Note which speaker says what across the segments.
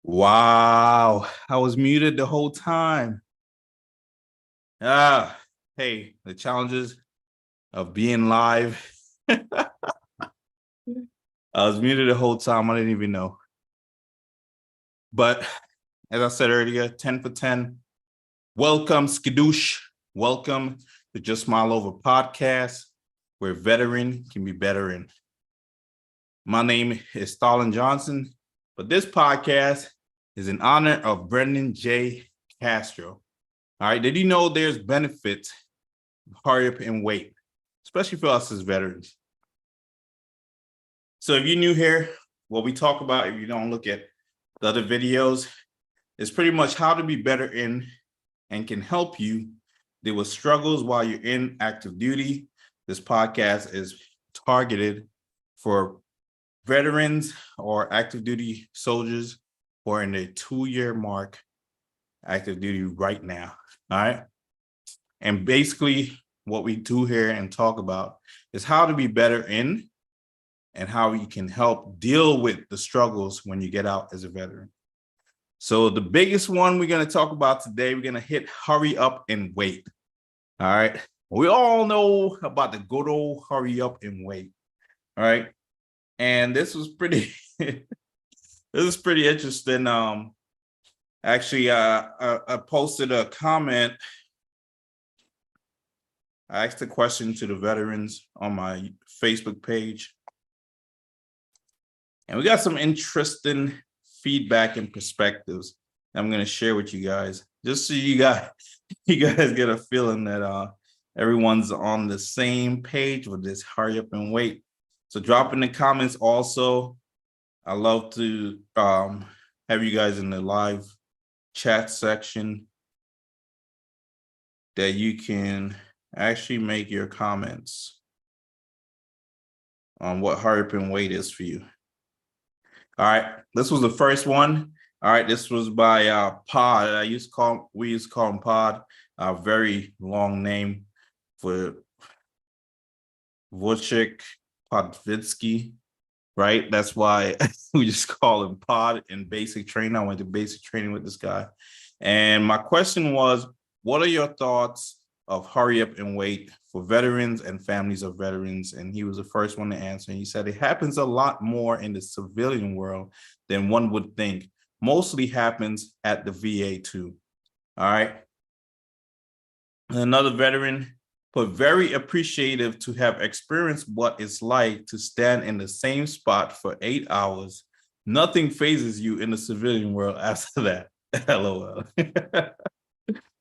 Speaker 1: Wow, I was muted the whole time. Ah, hey, the challenges of being live. I was muted the whole time. I didn't even know. But as I said earlier, 10 for 10. Welcome, Skadoosh. Welcome to Just Smile Over podcast, where veteran can be better in. My name is Stalin Johnson, but this podcast is in honor of Brendan J. Castro. All right, did you know there's benefits? Hurry up and wait, especially for us as veterans. So if you're new here, what we talk about, if you don't look at the other videos, is pretty much how to be better in and can help you deal with struggles while you're in active duty. This podcast is targeted for veterans or active duty soldiers who are in their 2-year mark active duty right now. All right. And basically, what we do here and talk about is how to be better in and how you can help deal with the struggles when you get out as a veteran. So the biggest one we're going to talk about today, we're going to hit hurry up and wait. All right. We all know about the good old hurry up and wait. All right. And this was pretty, this is pretty interesting. Actually, I posted a comment. I asked a question to the veterans on my Facebook page. And we got some interesting feedback and perspectives that I'm going to share with you guys, just so you guys get a feeling that everyone's on the same page with this hurry up and wait. So drop in the comments also. I love to have you guys in the live chat section that you can actually make your comments on what hurry up and wait is for you. All right, this was the first one. All right, this was by Pod. We used to call him Pod. A very long name for Wojciech Podvitsky, right? That's why we just call him Pod in basic training. I went to basic training with this guy. And my question was, what are your thoughts of hurry up and wait for veterans and families of veterans? And he was the first one to answer. And he said, it happens a lot more in the civilian world than one would think. Mostly happens at the VA too. All right. Another veteran put, very appreciative to have experienced what it's like to stand in the same spot for 8 hours. Nothing phases you in the civilian world after that. LOL.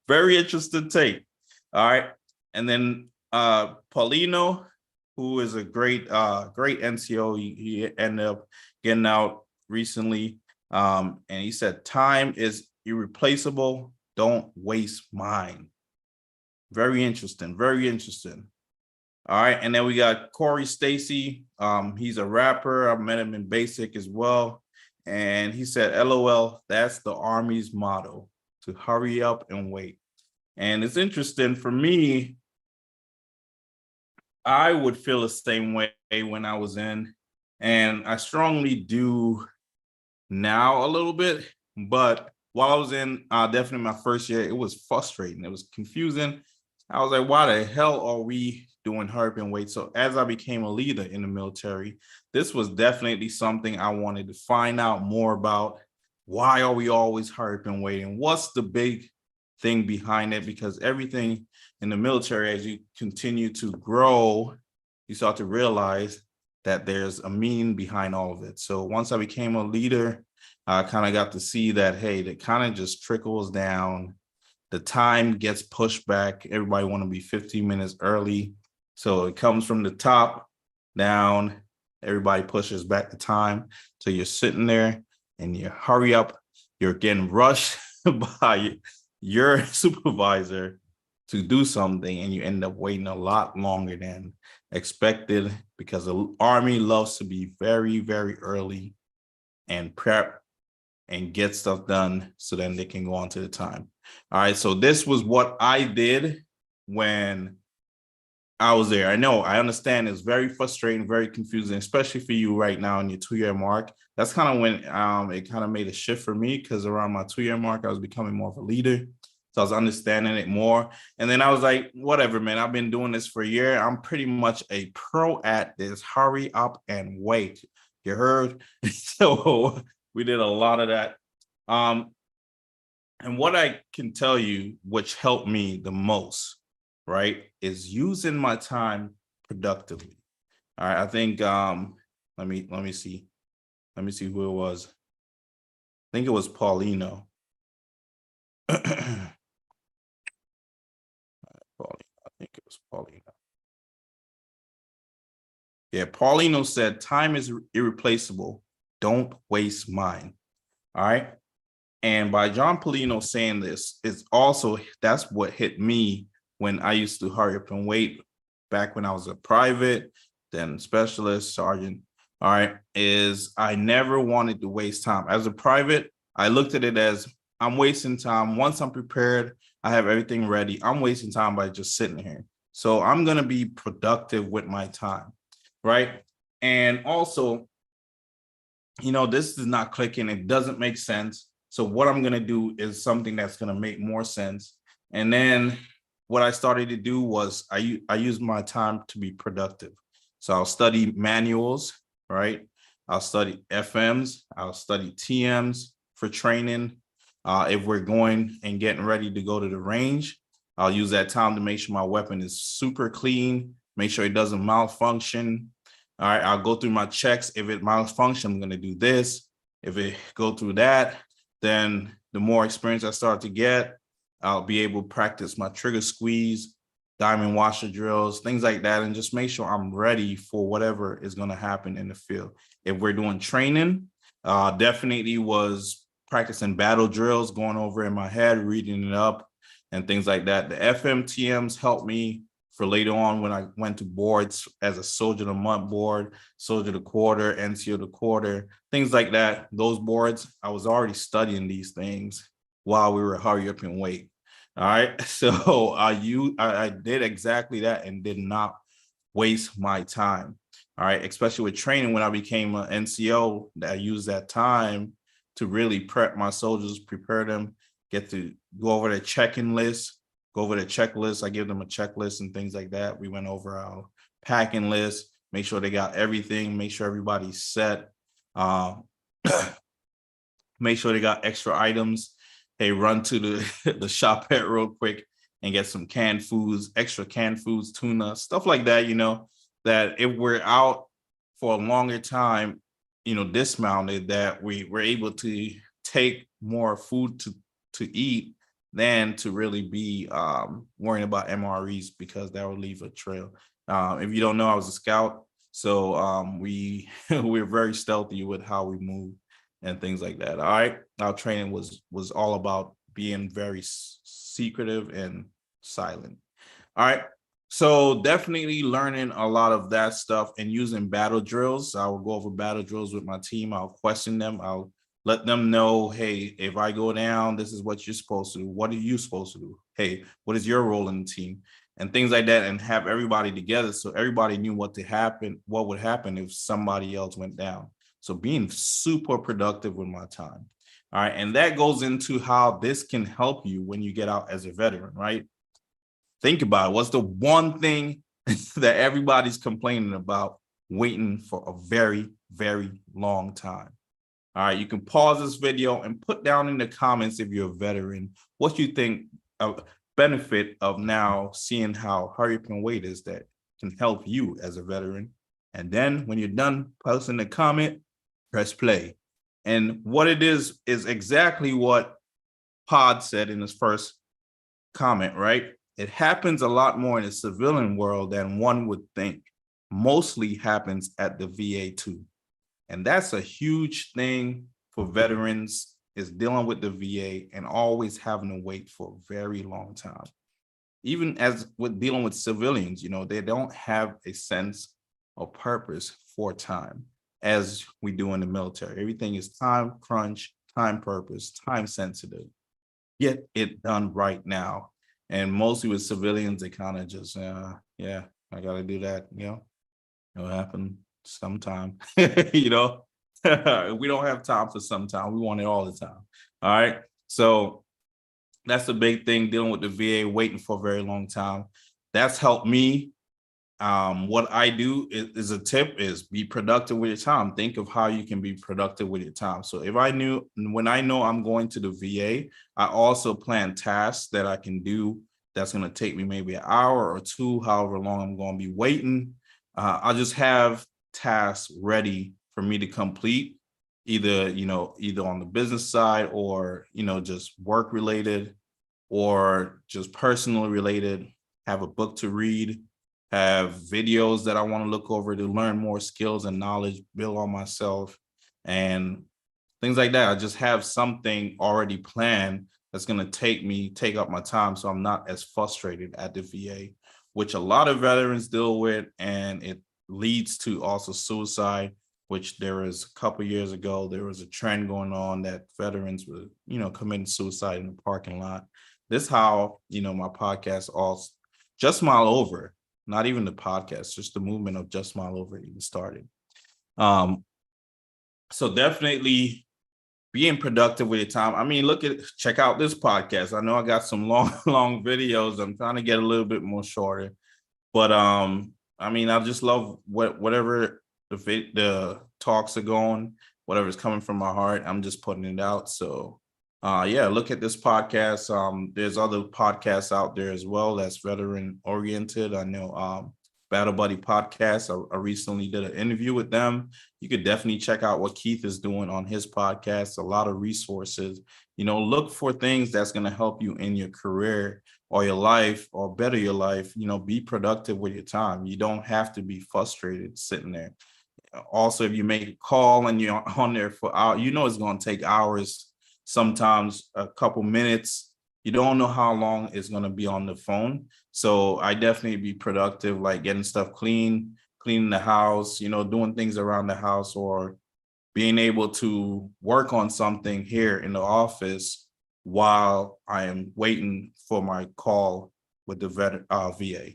Speaker 1: Very interesting take. All right. And then Paulino, who is a great NCO, he ended up getting out recently. And he said, time is irreplaceable. Don't waste mine. Very interesting. Very interesting. All right. And then we got Corey Stacy. He's a rapper. I met him in basic as well. And he said, LOL, that's the Army's motto, to hurry up and wait. And it's interesting for me, I would feel the same way when I was in, and I strongly do now a little bit, but while I was in definitely my first year, it was frustrating. It was confusing. I was like, why the hell are we doing hurry up and wait? So as I became a leader in the military, this was definitely something I wanted to find out more about. Why are we always hurry up and waiting? What's the big thing behind it? Because everything in the military, as you continue to grow, you start to realize that there's a meaning behind all of it. So once I became a leader, I kind of got to see that, hey, that kind of just trickles down. The time gets pushed back. Everybody want to be 15 minutes early. So it comes from the top down. Everybody pushes back the time. So you're sitting there and you hurry up. You're getting rushed by your supervisor to do something, and you end up waiting a lot longer than expected, because the Army loves to be very, very early and prep and get stuff done so then they can go on to the time. All right, so this was what I did when I was there. I know. I understand. It's very frustrating, very confusing, especially for you right now in your 2-year mark. That's kind of when it kind of made a shift for me, because around my 2-year mark, I was becoming more of a leader. So I was understanding it more. And then I was like, whatever, man. I've been doing this for a year. I'm pretty much a pro at this. Hurry up and wait. You heard? So we did a lot of that. Um, and what I can tell you, which helped me the most, right, is using my time productively. All right. I think let me see. Let me see who it was. I think it was Paulino. Paulino. I think it was Paulino. Yeah, Paulino said, time is irreplaceable. Don't waste mine. All right. And by John Paulino saying this, it's also, that's what hit me when I used to hurry up and wait back when I was a private, then specialist, sergeant. All right. Is I never wanted to waste time. As a private, I looked at it as I'm wasting time. Once I'm prepared, I have everything ready. I'm wasting time by just sitting here. So I'm going to be productive with my time. Right. And also, this is not clicking. It doesn't make sense. So what I'm going to do is something that's going to make more sense. And then what I started to do was I use my time to be productive. So I'll study manuals, right? I'll study FMs. I'll study TMs for training. If we're going and getting ready to go to the range, I'll use that time to make sure my weapon is super clean, make sure it doesn't malfunction. All right, I'll go through my checks. If it malfunction, I'm going to do this. If it go through that, then the more experience I start to get, I'll be able to practice my trigger squeeze, diamond washer drills, things like that, and just make sure I'm ready for whatever is going to happen in the field. If we're doing training, definitely was practicing battle drills, going over in my head, reading it up, and things like that. The FMTMs helped me for later on when I went to boards as a soldier of the month board, soldier of the quarter, NCO of the quarter, things like that. Those boards, I was already studying these things while we were hurry up and wait. All right. So I did exactly that and did not waste my time. All right. Especially with training, when I became an NCO, I used that time to really prep my soldiers, prepare them, get to go over the check-in list, go over the checklist. I give them a checklist and things like that. We went over our packing list, make sure they got everything, make sure everybody's set, make sure they got extra items. Hey, run to the shop at real quick and get some canned foods, extra canned foods, tuna, stuff like that, that if we're out for a longer time, dismounted, that we were able to take more food to eat than to really be worrying about MREs, because that would leave a trail. If you don't know, I was a scout, so we we're very stealthy with how we move and things like that. All right, our training was all about being very secretive and silent. All right, so definitely learning a lot of that stuff and using battle drills. I will go over battle drills with my team. I'll question them. I'll let them know, hey, if I go down, this is what you're supposed to do. What are you supposed to do? Hey, what is your role in the team? And things like that, and have everybody together so everybody knew what would happen if somebody else went down. So being super productive with my time. All right. And that goes into how this can help you when you get out as a veteran, right? Think about it. What's the one thing that everybody's complaining about? Waiting for a very, very long time. All right, you can pause this video and put down in the comments, if you're a veteran, what you think a benefit of now seeing how hurry up and wait is that can help you as a veteran. And then when you're done, post in the comment, press play. And what it is exactly what Pod said in his first comment, right? It happens a lot more in the civilian world than one would think. Mostly happens at the VA too. And that's a huge thing for veterans, is dealing with the VA and always having to wait for a very long time. Even as with dealing with civilians, they don't have a sense of purpose for time as we do in the military. Everything is time crunch, time purpose, time sensitive. Get it done right now. And mostly with civilians, they kind of just, yeah, I gotta do that, it'll happen sometime. you know, we don't have time for sometime. We want it all the time. All right. So that's the big thing, dealing with the VA, waiting for a very long time. That's helped me. What I do is a tip is be productive with your time. Think of how you can be productive with your time. So when I know I'm going to the VA, I also plan tasks that I can do that's going to take me maybe an hour or two, however long I'm going to be waiting. I'll just have tasks ready for me to complete, either on the business side or, just work related or just personal related. Have a book to read, have videos that I want to look over to learn more skills and knowledge, build on myself, and things like that. I just have something already planned that's going to take up my time, so I'm not as frustrated at the VA, which a lot of veterans deal with, and it leads to also suicide, which there was a couple years ago, there was a trend going on that veterans were, committing suicide in the parking lot. This is how, my podcast also, Just Smile Over, not even the podcast, just the movement of Just Smile Over even started. So definitely being productive with your time. I mean, check out this podcast. I know I got some long videos. I'm trying to get a little bit more shorter, but I mean, I just love whatever the talks are going, whatever's coming from my heart, I'm just putting it out. So yeah, look at this podcast. There's other podcasts out there as well that's veteran oriented. I know Battle Buddy Podcast. I recently did an interview with them. You could definitely check out what Keith is doing on his podcast. A lot of resources. Look for things that's going to help you in your career or your life, or better your life. Be productive with your time. You don't have to be frustrated sitting there. Also, if you make a call and you're on there for hours, it's going to take hours, sometimes a couple minutes. You don't know how long it's going to be on the phone. So I definitely be productive, like getting stuff cleaning the house, doing things around the house, or being able to work on something here in the office while I am waiting for my call with the VA.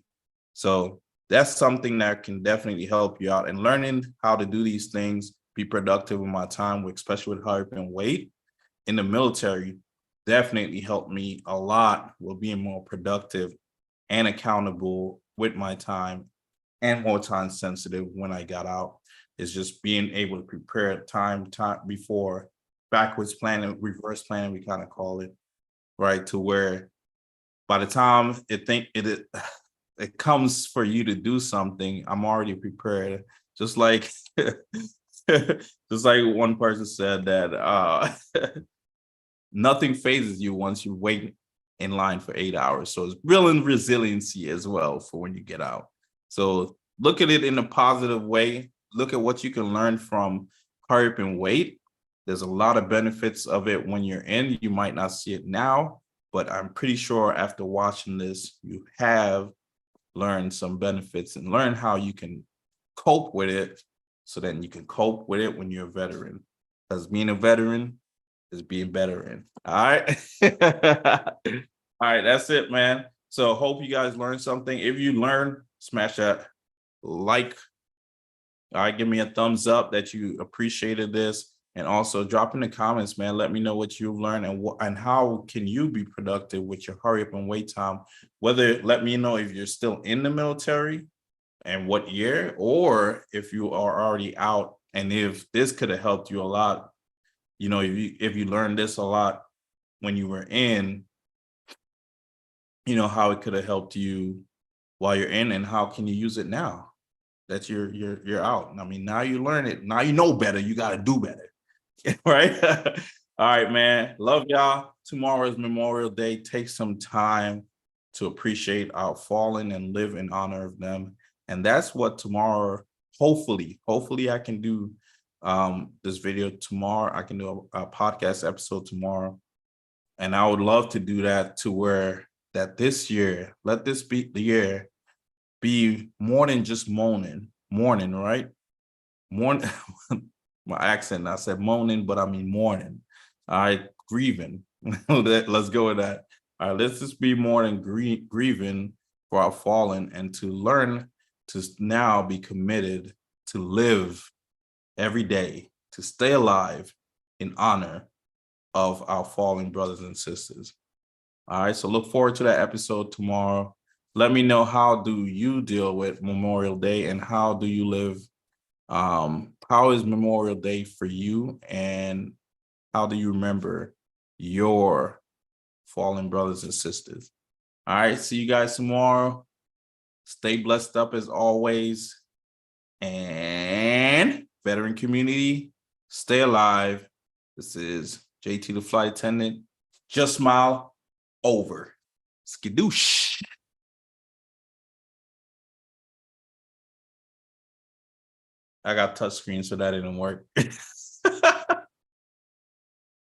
Speaker 1: So that's something that can definitely help you out. And learning how to do these things, be productive with my time, especially with hurry and wait in the military, definitely helped me a lot with being more productive and accountable with my time, and more time sensitive when I got out. Is just being able to prepare time before, backwards planning, reverse planning, we kind of call it, right? To where by the time it comes for you to do something, I'm already prepared. Just like just like one person said that nothing phases you once you wait in line for 8 hours. So it's building resiliency as well for when you get out. So look at it in a positive way. Look at what you can learn from hurry up and wait. There's a lot of benefits of it when you're in. You might not see it now, but I'm pretty sure after watching this, you have learned some benefits and learn how you can cope with it, so then you can cope with it when you're a veteran. Because being a veteran is being better in. All right. All right, that's it, man. So hope you guys learned something. If you learn, smash that like. All right, give me a thumbs up that you appreciated this. And also drop in the comments, man. Let me know what you've learned and how can you be productive with your hurry up and wait time. Let me know if you're still in the military and what year, or if you are already out, and if this could have helped you a lot. If you learned this a lot when you were in, how it could have helped you while you're in, and how can you use it now that you're out. I mean, now you learn it. Now you know better. You got to do better. Right? All right, man. Love y'all. Tomorrow is Memorial Day. Take some time to appreciate our fallen and live in honor of them. And that's what tomorrow, hopefully I can do this video tomorrow. I can do a podcast episode tomorrow. And I would love to do that, to where that this year, let this be the year, be more than just mourning, right? Mourn, my accent, I said moaning, but I mean mourning. All right, grieving. Let's go with that. All right, let's just be more than grieving for our fallen, and to learn to now be committed to live every day, to stay alive in honor of our fallen brothers and sisters. All right, so look forward to that episode tomorrow. Let me know, how do you deal with Memorial Day, and how do you live? How is Memorial Day for you, and how do you remember your fallen brothers and sisters? All right, see you guys tomorrow. Stay blessed up as always. And veteran community, stay alive. This is JT the flight attendant. Just smile. Over. Skadoosh. I got touchscreen, so that didn't work.